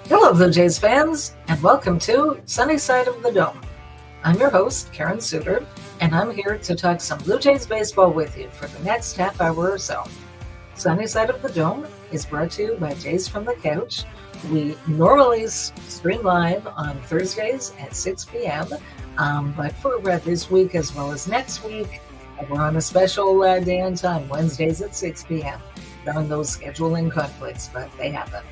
Hello, Blue Jays fans, and welcome to Sunny Side of the Dome. I'm your host, Karen Soutar, and I'm here to talk some Blue Jays baseball with you for the next half hour or so. Sunny Side of the Dome is brought to you by Jays from the Couch. We normally stream live on Thursdays at 6 p.m., but for this week as well as next week, we're on a special day and time, Wednesdays at 6 p.m. Darn those scheduling conflicts, but they happen.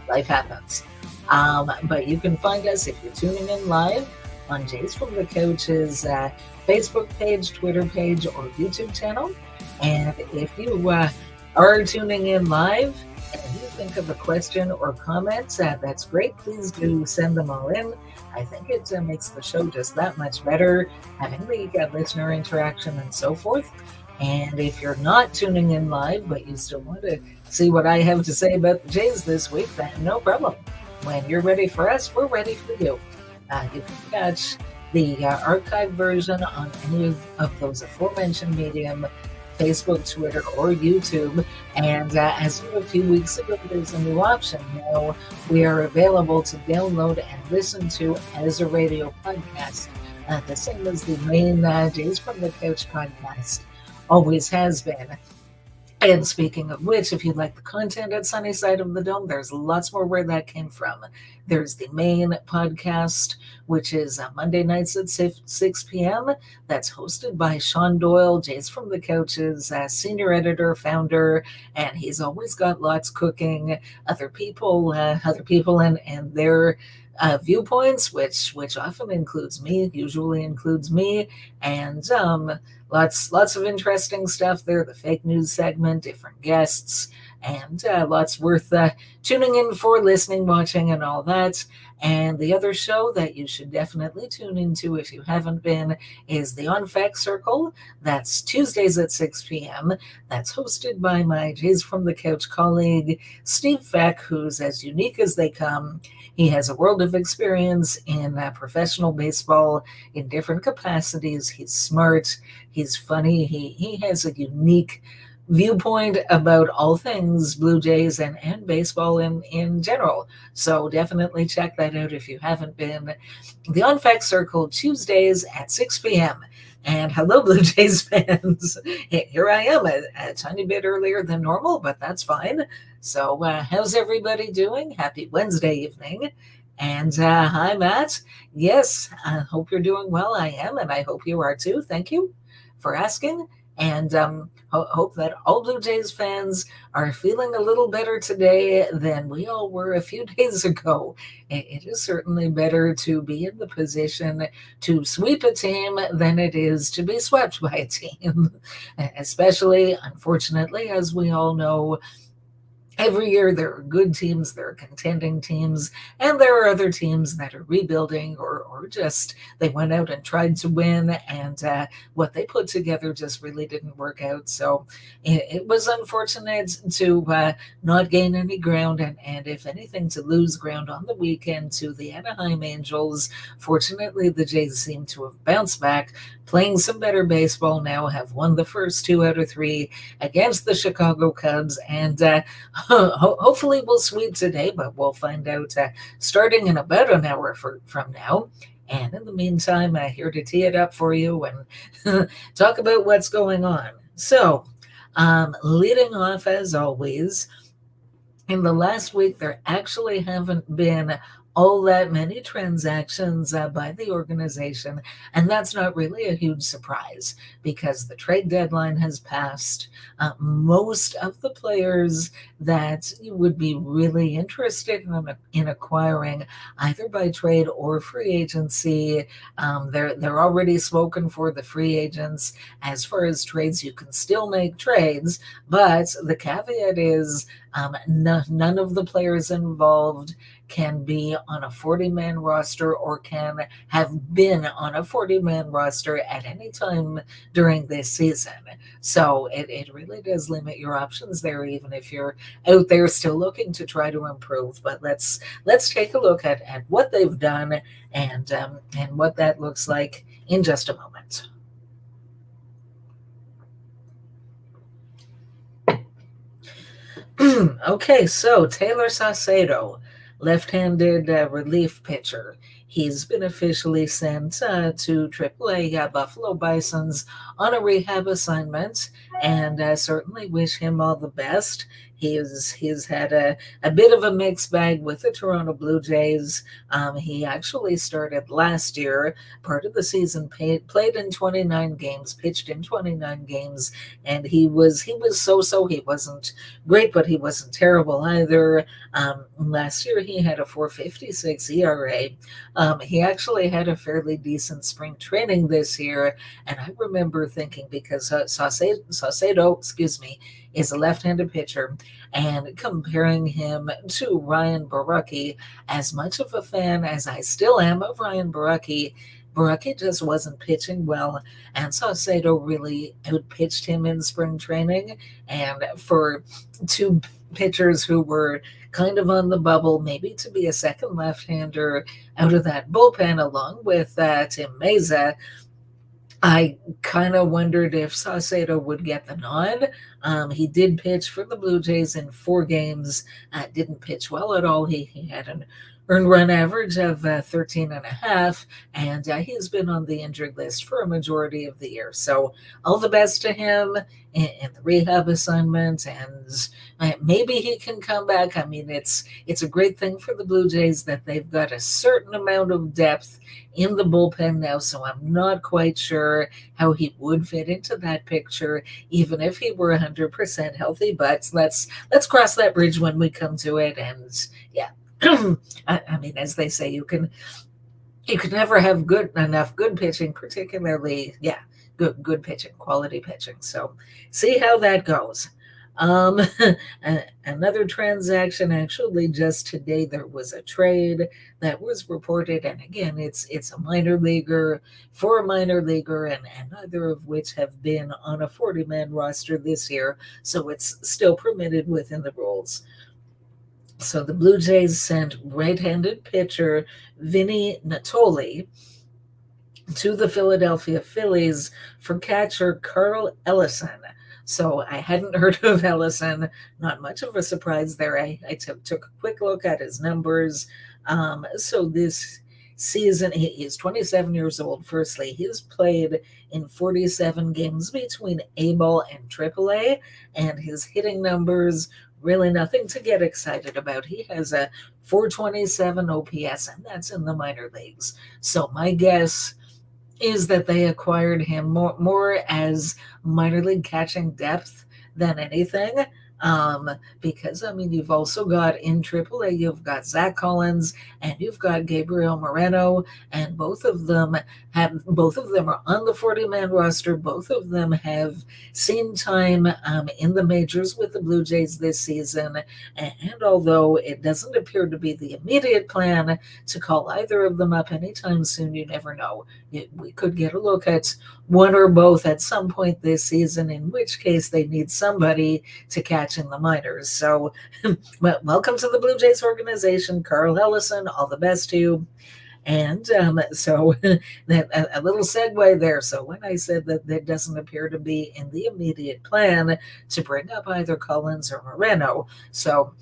Life happens. But you can find us if you're tuning in live on Jays from the Couch's Facebook page, Twitter page, or YouTube channel. And if you are tuning in live and you think of a question or comment, that's great. Please do send them all in. I think it makes the show just that much better, having the listener interaction and so forth. And if you're not tuning in live, but you still want to see what I have to say about the Jays this week, then no problem. When you're ready for us, we're ready for you. You can catch the archive version on any of those aforementioned medium, Facebook, Twitter, or YouTube. And as of a few weeks ago, there's a new option. Now we are available to download and listen to as a radio podcast, the same as the main Jays from the Couch podcast always has been. And speaking of which, if you like the content at Sunny Side of the Dome, there's lots more where that came from. There's the main podcast, which is Monday nights at 6 p.m. That's hosted by Shaun Doyle, Jays from the Couch's senior editor, founder, and he's always got lots cooking. Other people and their viewpoints, which often includes me, usually includes me, and lots of interesting stuff there. The fake news segment, different guests, and lots worth tuning in for, listening, watching, and all that. And the other show that you should definitely tune into if you haven't been is the On Fact Circle. That's Tuesdays at 6 p.m. That's hosted by my Jays from the Couch colleague, Steve Feck, who's as unique as they come. He has a world of experience in professional baseball in different capacities. He's smart. He's funny. He has a unique viewpoint about all things Blue Jays and baseball in general. So definitely check that out if you haven't been. The On Fact Circle, Tuesdays at 6 p.m. And hello, Blue Jays fans. Here I am, a tiny bit earlier than normal, but that's fine. So how's everybody doing? Happy Wednesday evening. And hi, Matt. Yes, I hope you're doing well. I am, and I hope you are too. Thank you for asking. And hope that all Blue Jays fans are feeling a little better today than we all were a few days ago. It is certainly better to be in the position to sweep a team than it is to be swept by a team, especially, unfortunately, as we all know, every year there are good teams, there are contending teams, and there are other teams that are rebuilding or just they went out and tried to win, and what they put together just really didn't work out. So it was unfortunate to not gain any ground, and if anything, to lose ground on the weekend to the Anaheim Angels. Fortunately, the Jays seem to have bounced back, playing some better baseball now, have won the first 2 out of 3 against the Chicago Cubs, and hopefully we'll sweep today, but we'll find out starting in about an hour from now. And in the meantime, I'm here to tee it up for you and talk about what's going on. So, leading off as always, in the last week, there actually haven't been all that many transactions by the organization, and that's not really a huge surprise because the trade deadline has passed. Most of the players that you would be really interested in acquiring, either by trade or free agency, they're already spoken for, the free agents. As far as trades, you can still make trades, but the caveat is none of the players involved can be on a 40-man roster or can have been on a 40-man roster at any time during this season. So it really does limit your options there, even if you're out there still looking to try to improve. But let's take a look at what they've done and what that looks like in just a moment. Okay, so Taylor Saucedo, left-handed relief pitcher. He's been officially sent to AAA Buffalo Bisons on a rehab assignment, and I certainly wish him all the best. He's had a bit of a mixed bag with the Toronto Blue Jays. He actually started last year, part of the season, played in 29 games, pitched in 29 games, and he was so. He wasn't great, but he wasn't terrible either. Last year, he had a 4.56 ERA. He actually had a fairly decent spring training this year, and I remember thinking because Saucedo, excuse me, is a left-handed pitcher, and comparing him to Ryan Borucki, as much of a fan as I still am of Ryan Borucki, Borucki just wasn't pitching well, and Saucedo really outpitched him in spring training. And for two pitchers who were kind of on the bubble, maybe to be a second left-hander out of that bullpen, along with Tim Meza, I kind of wondered if Saucedo would get the nod. He did pitch for the Blue Jays in 4 games, didn't pitch well at all. He had an earned run average of 13 and a half, and he's been on the injured list for a majority of the year. So all the best to him in the rehab assignment, and maybe he can come back. I mean, it's a great thing for the Blue Jays that they've got a certain amount of depth in the bullpen now, so I'm not quite sure how he would fit into that picture, even if he were 100% healthy. But let's cross that bridge when we come to it. And yeah, I mean, as they say, you can never have enough good pitching, particularly good pitching, quality pitching. So see how that goes. Um, Another transaction, actually, just today there was a trade that was reported, and again, it's a minor leaguer for a minor leaguer, and neither of which have been on a 40-man roster this year, so it's still permitted within the rules. So the Blue Jays sent right-handed pitcher Vinny Natoli to the Philadelphia Phillies for catcher Carl Ellison. So I hadn't heard of Ellison. Not much of a surprise there. I took a quick look at his numbers. So this season, he's 27 years old, firstly. He's played in 47 games between A-ball and AAA, and his hitting numbers, really nothing to get excited about. He has a 427 OPS, and that's in the minor leagues. So my guess is that they acquired him more as minor league catching depth than anything. Because I mean, you've also got in AAA, you've got Zach Collins and you've got Gabriel Moreno, and both of them are on the 40-man roster. Both of them have seen time in the majors with the Blue Jays this season. And although it doesn't appear to be the immediate plan to call either of them up anytime soon, you never know. We could get a look at one or both at some point this season, in which case they need somebody to catch in the minors. So, well, welcome to the Blue Jays organization, Carl Ellison. All the best to you. And so a little segue there. So when I said that there doesn't appear to be in the immediate plan to bring up either Collins or Moreno, so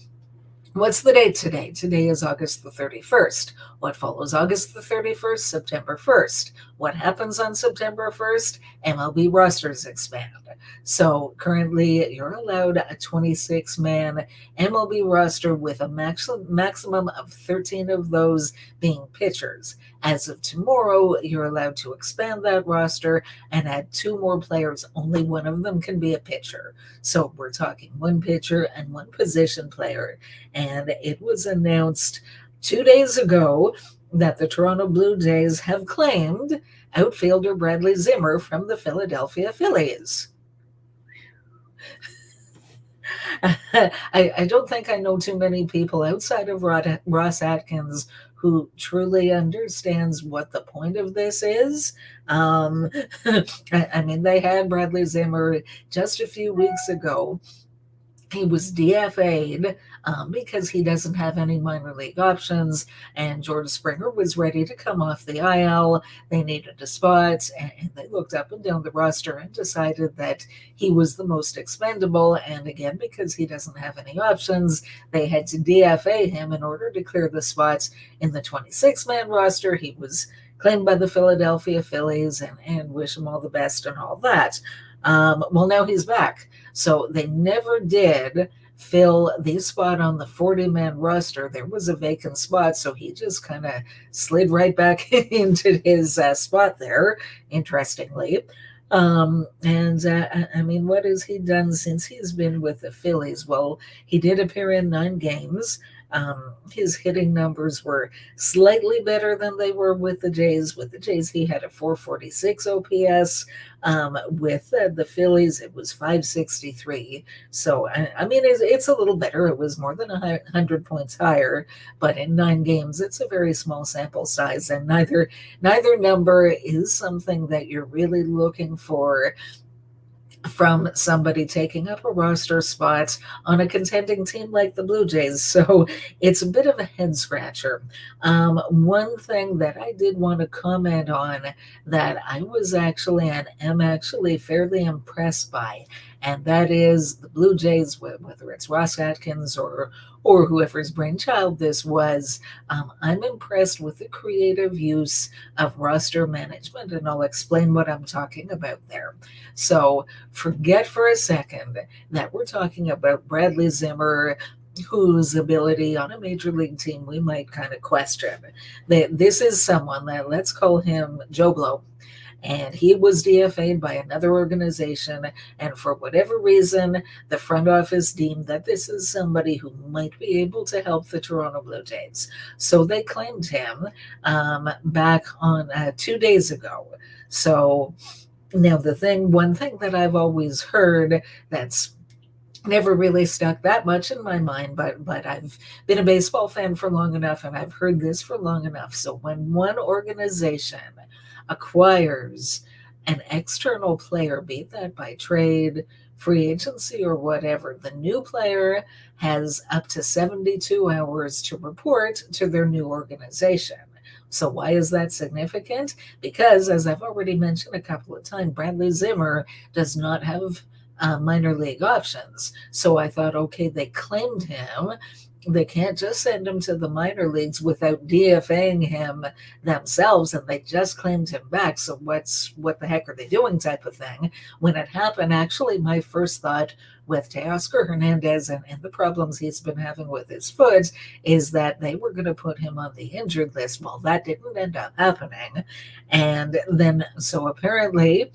what's the date today? Today is August the 31st. What follows August the 31st? September 1st. What happens on September 1st? MLB rosters expand. So currently you're allowed a 26-man MLB roster with a maximum of 13 of those being pitchers. As of tomorrow, you're allowed to expand that roster and add 2 more players. Only one of them can be a pitcher. So we're talking 1 pitcher and 1 position player. And it was announced 2 days ago that the Toronto Blue Jays have claimed outfielder Bradley Zimmer from the Philadelphia Phillies. I don't think I know too many people outside of Ross Atkins who truly understands what the point of this is. I mean, they had Bradley Zimmer just a few weeks ago, he was DFA'd because he doesn't have any minor league options, and George Springer was ready to come off the IL. They needed a spot, and they looked up and down the roster and decided that he was the most expendable. And again, because he doesn't have any options, they had to DFA him in order to clear the spots in the 26-man roster. He was claimed by the Philadelphia Phillies, and wish him all the best and all that. Well, now he's back. So they never did fill the spot on the 40-man roster. There was a vacant spot, so he just kind of slid right back into his spot there, interestingly. I mean, what has he done since he's been with the Phillies? Well, he did appear in 9 games. His hitting numbers were slightly better than they were with the Jays. With the Jays, he had a 446 OPS. With the Phillies, it was 563. So, I mean, it's a little better. It was more than 100 points higher, but in 9 games, it's a very small sample size, and neither number is something that you're really looking for from somebody taking up a roster spot on a contending team like the Blue Jays. So it's a bit of a head scratcher. One thing that I did want to comment on that I was actually and am actually fairly impressed by, and that is the Blue Jays, whether it's Ross Atkins or whoever's brainchild this was. I'm impressed with the creative use of roster management, and I'll explain what I'm talking about there. So forget for a second that we're talking about Bradley Zimmer, whose ability on a major league team we might kind of question. This is someone that, let's call him Joe Blow, and he was DFA'd by another organization, and for whatever reason, the front office deemed that this is somebody who might be able to help the Toronto Blue Jays. So they claimed him back on 2 days ago. So now one thing that I've always heard that's never really stuck that much in my mind, but I've been a baseball fan for long enough, and I've heard this for long enough. So when one organization acquires an external player, be that by trade, free agency, or whatever, the new player has up to 72 hours to report to their new organization. So why is that significant? Because, as I've already mentioned a couple of times, Bradley Zimmer does not have minor league options. So I thought, okay, they claimed him. They can't just send him to the minor leagues without DFAing him themselves, and they just claimed him back. So what the heck are they doing type of thing? When it happened, actually, my first thought with Teoscar Hernandez and the problems he's been having with his foot is that they were going to put him on the injured list. Well, that didn't end up happening. And then, so apparently,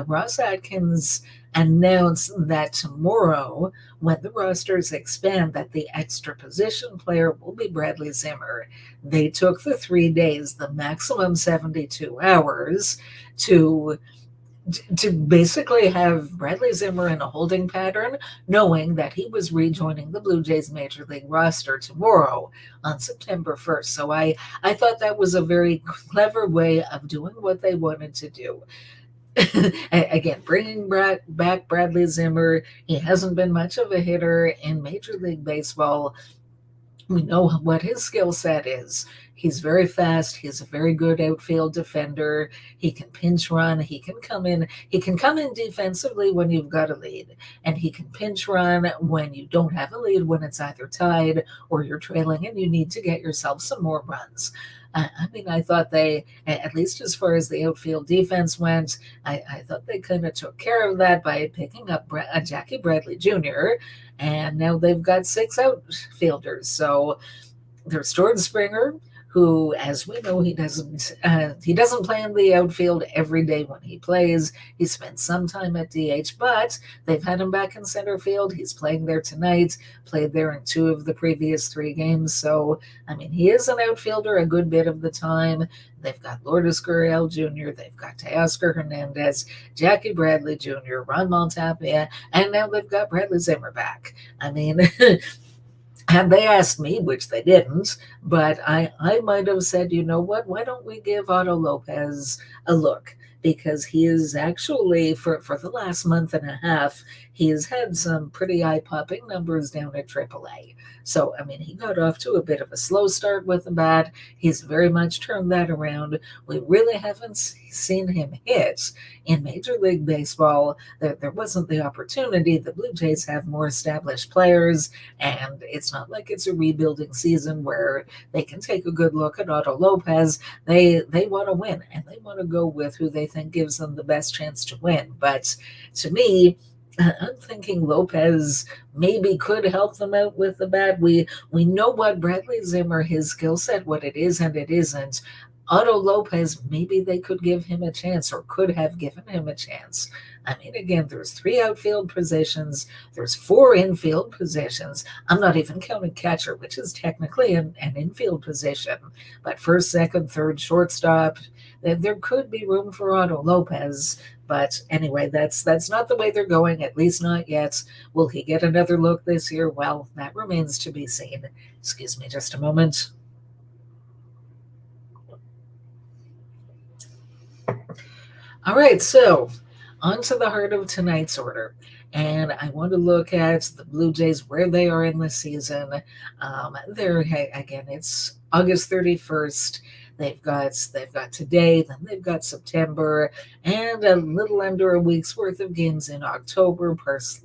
Ross Atkins announced that tomorrow, when the rosters expand, that the extra position player will be Bradley Zimmer. They took the 3 days, the maximum 72 hours, to basically have Bradley Zimmer in a holding pattern, knowing that he was rejoining the Blue Jays major league roster tomorrow on September 1st. So I thought that was a very clever way of doing what they wanted to do. Again, bringing back Bradley Zimmer. He hasn't been much of a hitter in Major League Baseball. We know what his skill set is. He's very fast. He's a very good outfield defender. He can pinch run. He can come in. He can come in defensively when you've got a lead, and he can pinch run when you don't have a lead, when it's either tied or you're trailing and you need to get yourself some more runs. I mean, I thought they, at least as far as the outfield defense went, I thought they kind of took care of that by picking up Jackie Bradley Jr., and now they've got 6 outfielders. So there's George Springer, who, as we know, he doesn't play in the outfield every day when he plays. He spent some time at DH, but they've had him back in center field. He's playing there tonight, played there in 2 of the previous 3 games. So, I mean, he is an outfielder a good bit of the time. They've got Lourdes Gurriel Jr., they've got Teoscar Hernandez, Jackie Bradley Jr., Ron Montapia, and now they've got Bradley Zimmer back. I mean, had they asked me, which they didn't, but I might have said, you know what, why don't we give Otto Lopez a look? Because he is actually, for the last month and a half, he has had some pretty eye-popping numbers down at AAA. So, I mean, he got off to a bit of a slow start with the bat. He's very much turned that around. We really haven't seen him hit in Major League Baseball. There wasn't the opportunity. The Blue Jays have more established players, and it's not like it's a rebuilding season where they can take a good look at Otto Lopez. They want to win, and they want to go with who they think gives them the best chance to win. But to me, I'm thinking Lopez maybe could help them out with the bat. We know what Bradley Zimmer, his skill set, what it is and it isn't. Otto Lopez, maybe they could give him a chance or could have given him a chance. I mean, again, there's 3 outfield positions, there's 4 infield positions. I'm not even counting catcher, which is technically an infield position. But first, second, third, shortstop, there could be room for Otto Lopez. But anyway, that's not the way they're going, at least not yet. Will he get another look this year? Well, that remains to be seen. Excuse me just a moment. All right, so on to the heart of tonight's order. And I want to look at the Blue Jays, where they are in the season. Again, it's August 31st. They've got today, then they've got September, and a little under a week's worth of games in October,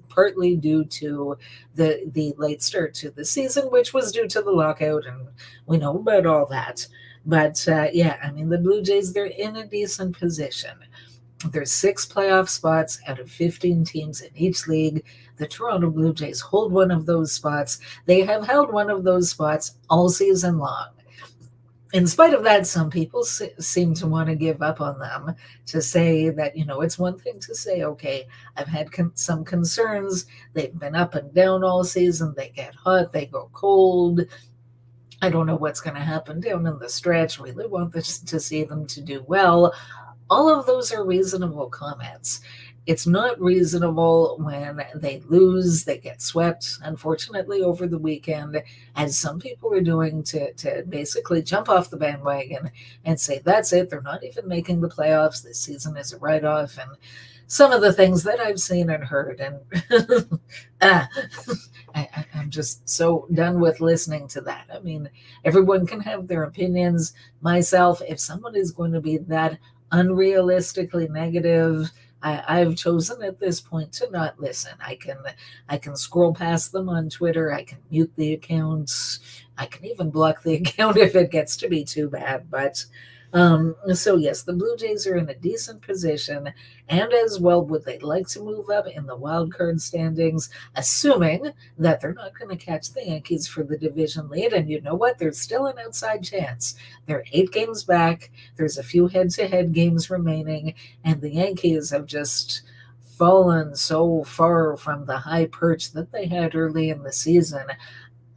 partly due to the late start to the season, which was due to the lockout, and we know about all that. But yeah, I mean, the Blue Jays, they're in a decent position. There's 6 playoff spots out of 15 teams in each league. The Toronto Blue Jays hold one of those spots. They have held one of those spots all season long. In spite of that, some people seem to want to give up on them, to say that, it's one thing to say, okay, I've had some concerns. They've been up and down all season. They get hot, they go cold. I don't know what's going to happen down in the stretch. We really want to see them to do well. All of those are reasonable comments. It's not reasonable when they lose, they get swept, unfortunately, over the weekend, as some people are doing, to basically jump off the bandwagon and say, that's it, they're not even making the playoffs, this season is a write-off, and some of the things that I've seen and heard, and I'm just so done with listening to that. I mean, everyone can have their opinions. Myself, if someone is going to be that unrealistically negative, I've chosen at this point to not listen. I can scroll past them on Twitter. I can mute the accounts. I can even block the account if it gets to be too bad. But so yes, the Blue Jays are in a decent position, and as well, would they like to move up in the wild card standings, assuming that they're not going to catch the Yankees for the division lead. And you know what? There's still an outside chance. They're 8 games back. There's a few head-to-head games remaining, and the Yankees have just fallen so far from the high perch that they had early in the season.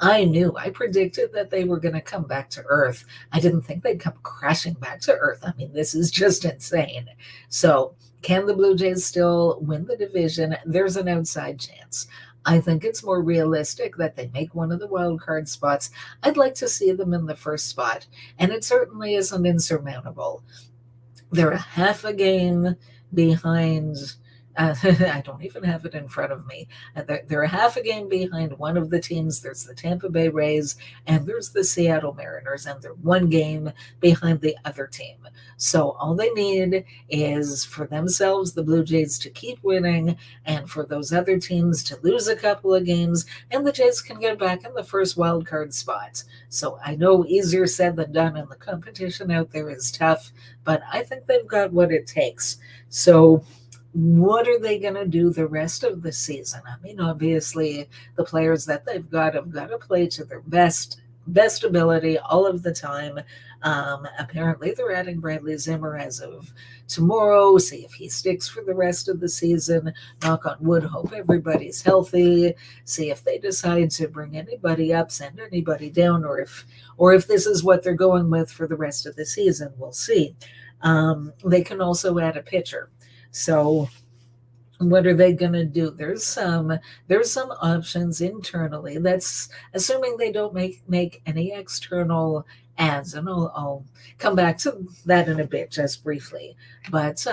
I predicted that they were going to come back to earth. I didn't think they'd come crashing back to earth. I mean, this is just insane. So, can the Blue Jays still win the division? There's an outside chance. I think it's more realistic that they make one of the wild card spots. I'd like to see them in the first spot, and it certainly isn't insurmountable. They're a half a game behind. I don't even have it in front of me. They're a half a game behind one of the teams. There's the Tampa Bay Rays and there's the Seattle Mariners, and they're 1 game behind the other team. So all they need is for themselves, the Blue Jays, to keep winning, and for those other teams to lose a couple of games, and the Jays can get back in the first wild card spot. So I know easier said than done, and the competition out there is tough, but I think they've got what it takes. So what are they going to do the rest of the season? I mean, obviously, the players that they've got have got to play to their best ability all of the time. Apparently, they're adding Bradley Zimmer as of tomorrow. See if he sticks for the rest of the season. Knock on wood, hope everybody's healthy. See if they decide to bring anybody up, send anybody down, or if this is what they're going with for the rest of the season. We'll see. They can also add a pitcher. So what are they going to do? There's some options internally. That's assuming they don't make any external ads, and I'll come back to that in a bit, just briefly. But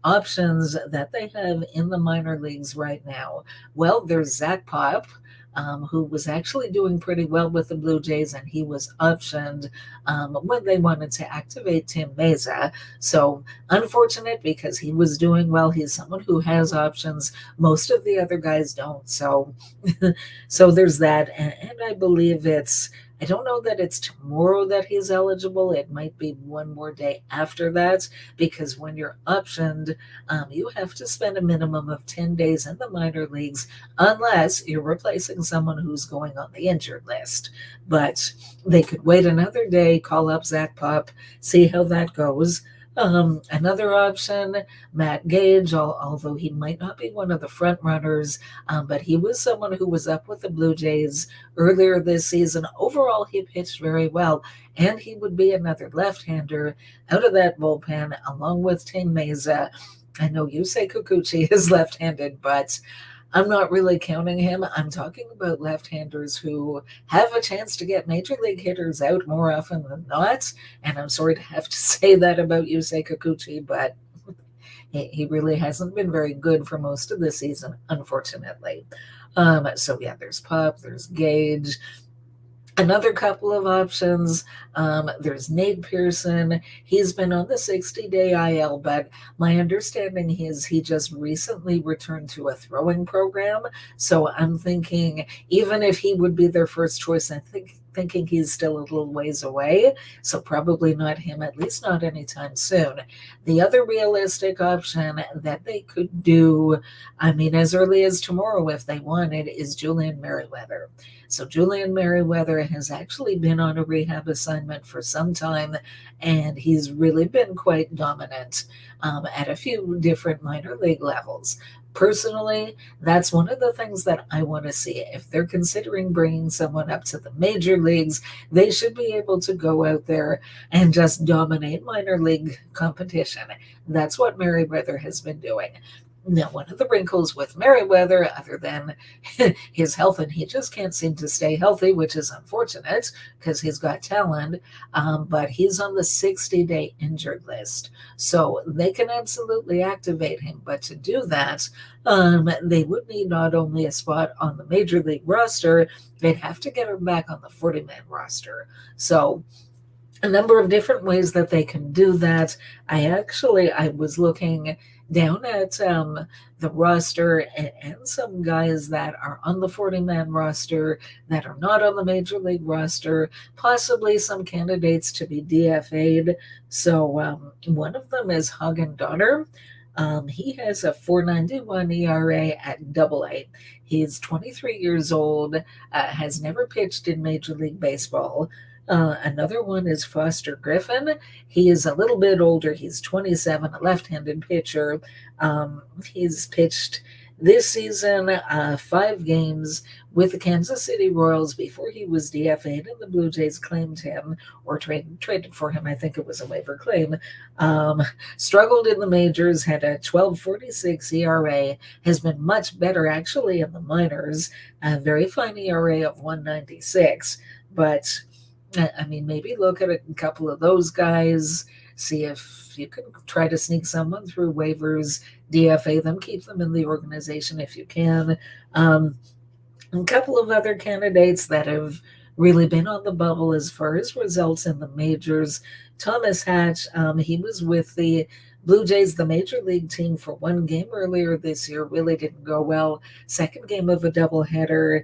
options that they have in the minor leagues right now. Well, there's Zach Pop. Who was actually doing pretty well with the Blue Jays, and he was optioned when they wanted to activate Tim Meza. So unfortunate because he was doing well. He's someone who has options. Most of the other guys don't. So, so there's that. And I believe I don't know that it's tomorrow that he's eligible. It might be one more day after that because when you're optioned, you have to spend a minimum of 10 days in the minor leagues unless you're replacing someone who's going on the injured list. But they could wait another day, call up Zach Pop, see how that goes. Another option, Matt Gage, although he might not be one of the front runners, but he was someone who was up with the Blue Jays earlier this season. Overall, he pitched very well, and he would be another left-hander out of that bullpen, along with Tim Meza. I know Yusei Kikuchi is left-handed, but I'm not really counting him. I'm talking about left-handers who have a chance to get major league hitters out more often than not. And I'm sorry to have to say that about Yusei Kikuchi, but he really hasn't been very good for most of the season, unfortunately. So yeah, there's Pop, there's Gage. Another couple of options. There's Nate Pearson. He's been on the 60-day IL, but my understanding is he just recently returned to a throwing program. So I'm thinking, even if he would be their first choice, thinking he's still a little ways away. So probably not him, at least not anytime soon. The other realistic option that they could do, I mean, as early as tomorrow if they wanted, is Julian Merriweather. So Julian Merriweather has actually been on a rehab assignment for some time, and he's really been quite dominant at a few different minor league levels. Personally, that's one of the things that I want to see. If they're considering bringing someone up to the major leagues, they should be able to go out there and just dominate minor league competition. That's what Merriweather has been doing. Now, one of the wrinkles with Merriweather, other than his health, and he just can't seem to stay healthy, which is unfortunate because he's got talent, but he's on the 60-day injured list. So they can absolutely activate him. But to do that, they would need not only a spot on the major league roster, they'd have to get him back on the 40-man roster. So a number of different ways that they can do that. I was looking down at the roster and some guys that are on the 40-man roster that are not on the major league roster, possibly some candidates to be DFA'd. So one of them is Hagen Donner. He has a 4.91 ERA at Double-A. He's 23 years old, has never pitched in Major League Baseball. Another one is Foster Griffin. He is a little bit older. He's 27, a left-handed pitcher. He's pitched this season 5 games with the Kansas City Royals before he was DFA'd, and the Blue Jays claimed him or traded for him. I think it was a waiver claim. Struggled in the majors, had a 12.46 ERA, has been much better actually in the minors. A very fine ERA of 1.96, but I mean, maybe look at a couple of those guys, see if you can try to sneak someone through waivers, DFA them, keep them in the organization if you can. A couple of other candidates that have really been on the bubble as far as results in the majors. Thomas Hatch, he was with the Blue Jays, the major league team, for 1 game earlier this year. Really didn't go well. Second game of a doubleheader.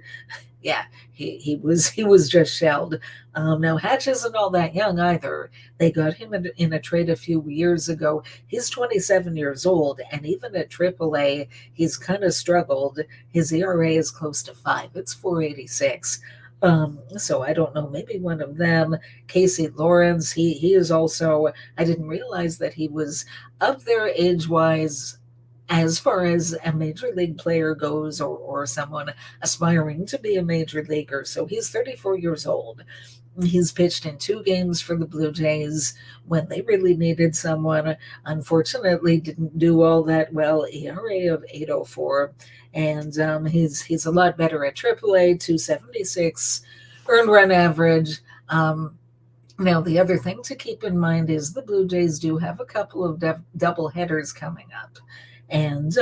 Yeah, he was just shelled. Now Hatch isn't all that young either. They got him in a trade a few years ago. He's 27 years old, and even at AAA, he's kind of struggled. His ERA is close to 5. It's 4.86. So I don't know, maybe one of them. Casey Lawrence, he is also, I didn't realize that he was up there age-wise as far as a major league player goes, or someone aspiring to be a major leaguer. So he's 34 years old. He's pitched in 2 games for the Blue Jays when they really needed someone. Unfortunately, didn't do all that well. ERA of 8.04, and he's a lot better at AAA, 276 earned run average. Now, the other thing to keep in mind is the Blue Jays do have a couple of double headers coming up, and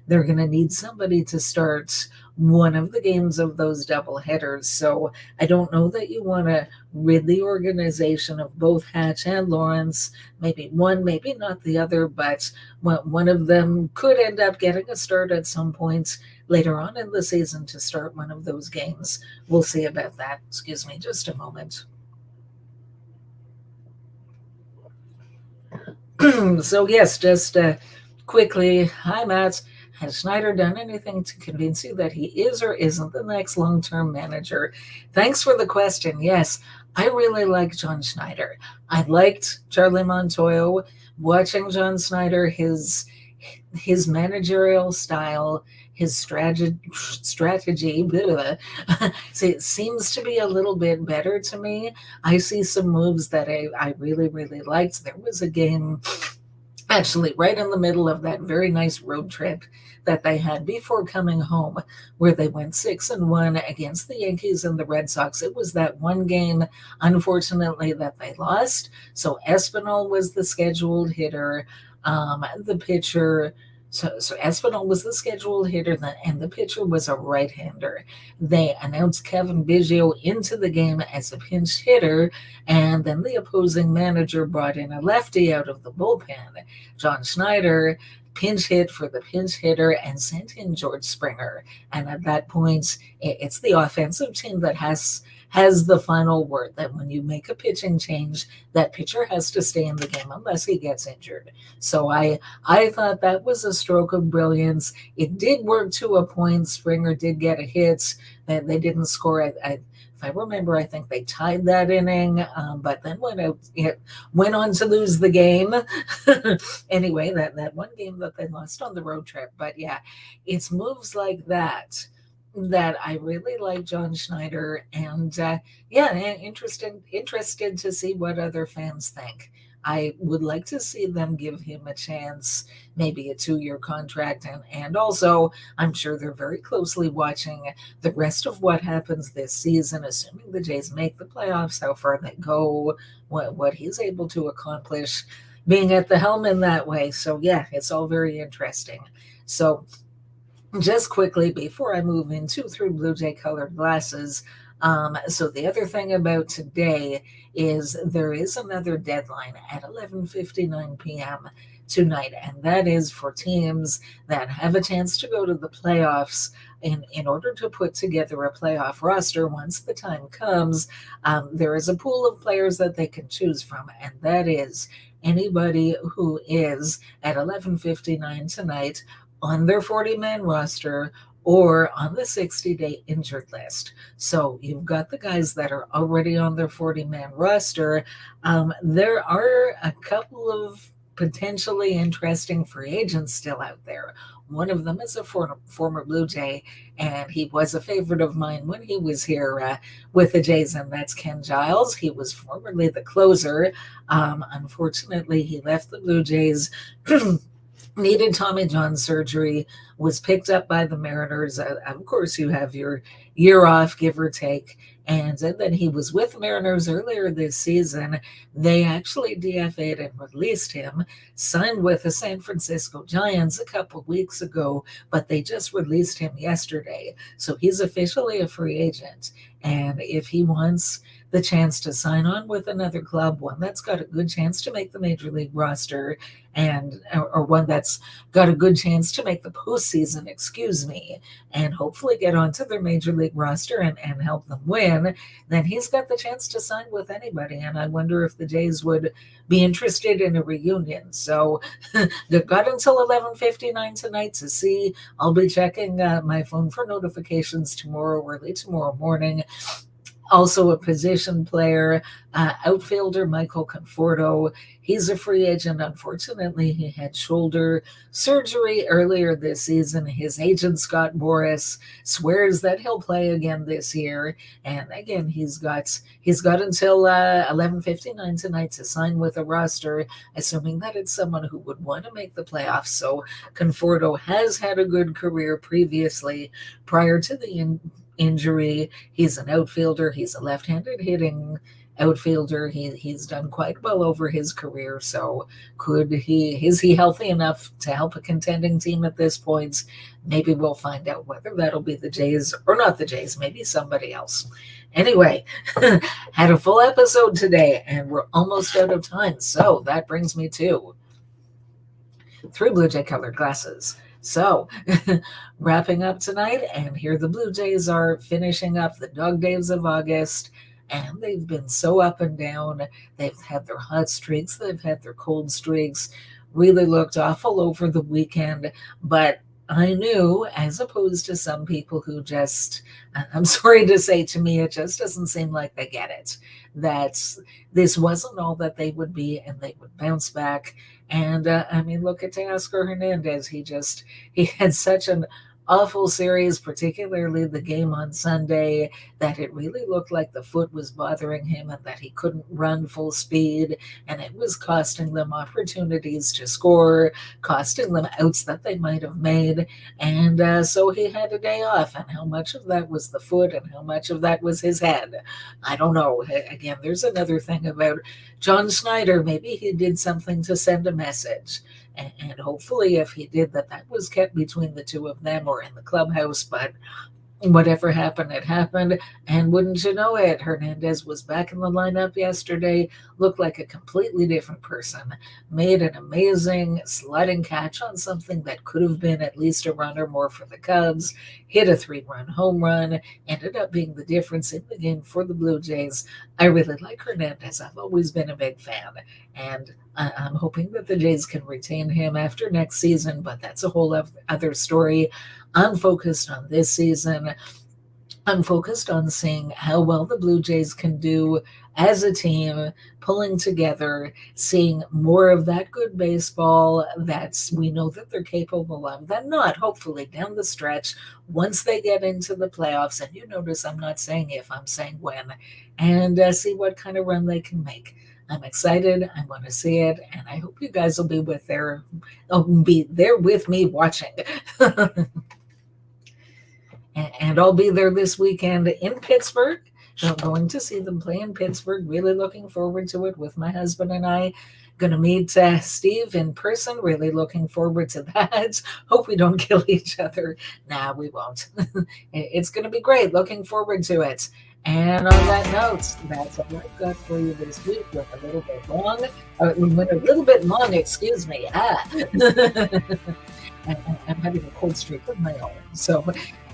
they're going to need somebody to start one of the games of those double headers. So I don't know that you want to rid the organization of both Hatch and Lawrence. Maybe one, maybe not the other, but one of them could end up getting a start at some point later on in the season to start one of those games. We'll see about that. Excuse me, just a moment. So yes, just quickly, hi Matt. Has Schneider done anything to convince you that he is or isn't the next long-term manager? Thanks for the question. Yes, I really like John Schneider. I liked Charlie Montoyo. Watching John Schneider, his managerial style, his strategy so it seems to be a little bit better to me. I see some moves that I really, really liked. There was a game actually right in the middle of that very nice road trip that they had before coming home, where they went 6-1 against the Yankees and the Red Sox. It was that one game, unfortunately, that they lost. So Espinal was the scheduled hitter. The pitcher, so Espinal was the scheduled hitter, and the pitcher was a right-hander. They announced Kevin Biggio into the game as a pinch hitter, and then the opposing manager brought in a lefty out of the bullpen. John Schneider pinch hit for the pinch hitter and sent in George Springer. And at that point, it's the offensive team that has the final word, that when you make a pitching change, that pitcher has to stay in the game unless he gets injured. So I thought that was a stroke of brilliance. It did work to a point. Springer did get a hit. They didn't score. If I remember, I think they tied that inning, but then went on to lose the game. Anyway, that one game that they lost on the road trip. But yeah, it's moves like that I really like John Schneider, and yeah, interested to see what other fans think. I would like to see them give him a chance, maybe a 2-year contract, and also I'm sure they're very closely watching the rest of what happens this season, assuming the Jays make the playoffs, how far they go, what he's able to accomplish being at the helm in that way. So yeah, it's all very interesting. So just quickly before I move into Through Blue Jay Colored Glasses, so the other thing about today is there is another deadline at 11:59 p.m. tonight, and that is for teams that have a chance to go to the playoffs. In order to put together a playoff roster once the time comes, there is a pool of players that they can choose from, and that is anybody who is at 11:59 tonight on their 40-man roster or on the 60-day injured list. So you've got the guys that are already on their 40-man roster. There are a couple of potentially interesting free agents still out there. One of them is a former Blue Jay, and he was a favorite of mine when he was here with the Jays, and that's Ken Giles. He was formerly the closer. Unfortunately, he left the Blue Jays needed Tommy John surgery, was picked up by the Mariners. Of course, you have your year off, give or take. And then he was with the Mariners earlier this season. They actually DFA'd and released him, signed with the San Francisco Giants a couple weeks ago, but they just released him yesterday. So he's officially a free agent. And if he wants the chance to sign on with another club, one that's got a good chance to make the major league roster, or one that's got a good chance to make the postseason, and hopefully get onto their major league roster and help them win, then he's got the chance to sign with anybody. And I wonder if the Jays would be interested in a reunion. So they've got until 11:59 tonight to see. I'll be checking my phone for notifications early tomorrow morning. Also a position player, outfielder Michael Conforto. He's a free agent. Unfortunately, he had shoulder surgery earlier this season. His agent, Scott Morris, swears that he'll play again this year. And again, he's got until 11:59 tonight to sign with a roster, assuming that it's someone who would want to make the playoffs. So Conforto has had a good career previously prior to the injury. He's an outfielder. He's a left-handed hitting outfielder. He's done quite well over his career. So is he healthy enough to help a contending team at this point? Maybe we'll find out whether that'll be the Jays or not the Jays, maybe somebody else. Anyway, had a full episode today and we're almost out of time. So that brings me to 3 Blue Jay colored glasses. So, wrapping up tonight, and here the Blue Jays are finishing up the dog days of August, and they've been so up and down. They've had their hot streaks, they've had their cold streaks, really looked awful over the weekend, but I knew, as opposed to some people who just, I'm sorry to say, to me, it just doesn't seem like they get it, that this wasn't all that they would be and they would bounce back. And I mean, look at Teoscar Hernandez. He had such an awful series, particularly the game on Sunday, that it really looked like the foot was bothering him and that he couldn't run full speed, and it was costing them opportunities to score, costing them outs that they might have made, and so he had a day off. And how much of that was the foot and how much of that was his head, I don't know. Again, there's another thing about John Schneider. Maybe he did something to send a message, and hopefully if he did, that was kept between the two of them or in the clubhouse. But whatever happened, it happened. And wouldn't you know it, Hernandez was back in the lineup yesterday, looked like a completely different person, made an amazing sliding catch on something that could have been at least a run or more for the Cubs, hit a 3-run home run, ended up being the difference in the game for the Blue Jays. I really like Hernandez. I've always been a big fan, and I'm hoping that the Jays can retain him after next season, but that's a whole other story. I'm focused on this season. I'm focused on seeing how well the Blue Jays can do as a team, pulling together, seeing more of that good baseball that we know that they're capable of, that not hopefully down the stretch once they get into the playoffs. And you notice I'm not saying if, I'm saying when, and see what kind of run they can make. I'm excited. I want to see it, and I hope you guys will be there with me watching. And I'll be there this weekend in Pittsburgh. I'm going to see them play in Pittsburgh. Really looking forward to it with my husband and I. Going to meet Steve in person. Really looking forward to that. Hope we don't kill each other. Nah, we won't. It's going to be great. Looking forward to it. And on that note, that's all I've got for you this week. Went a little bit long. We went a little bit long, excuse me. I'm having a cold streak of my own. So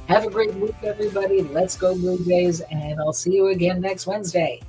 have a great week, everybody. Let's go Blue Jays, and I'll see you again next Wednesday.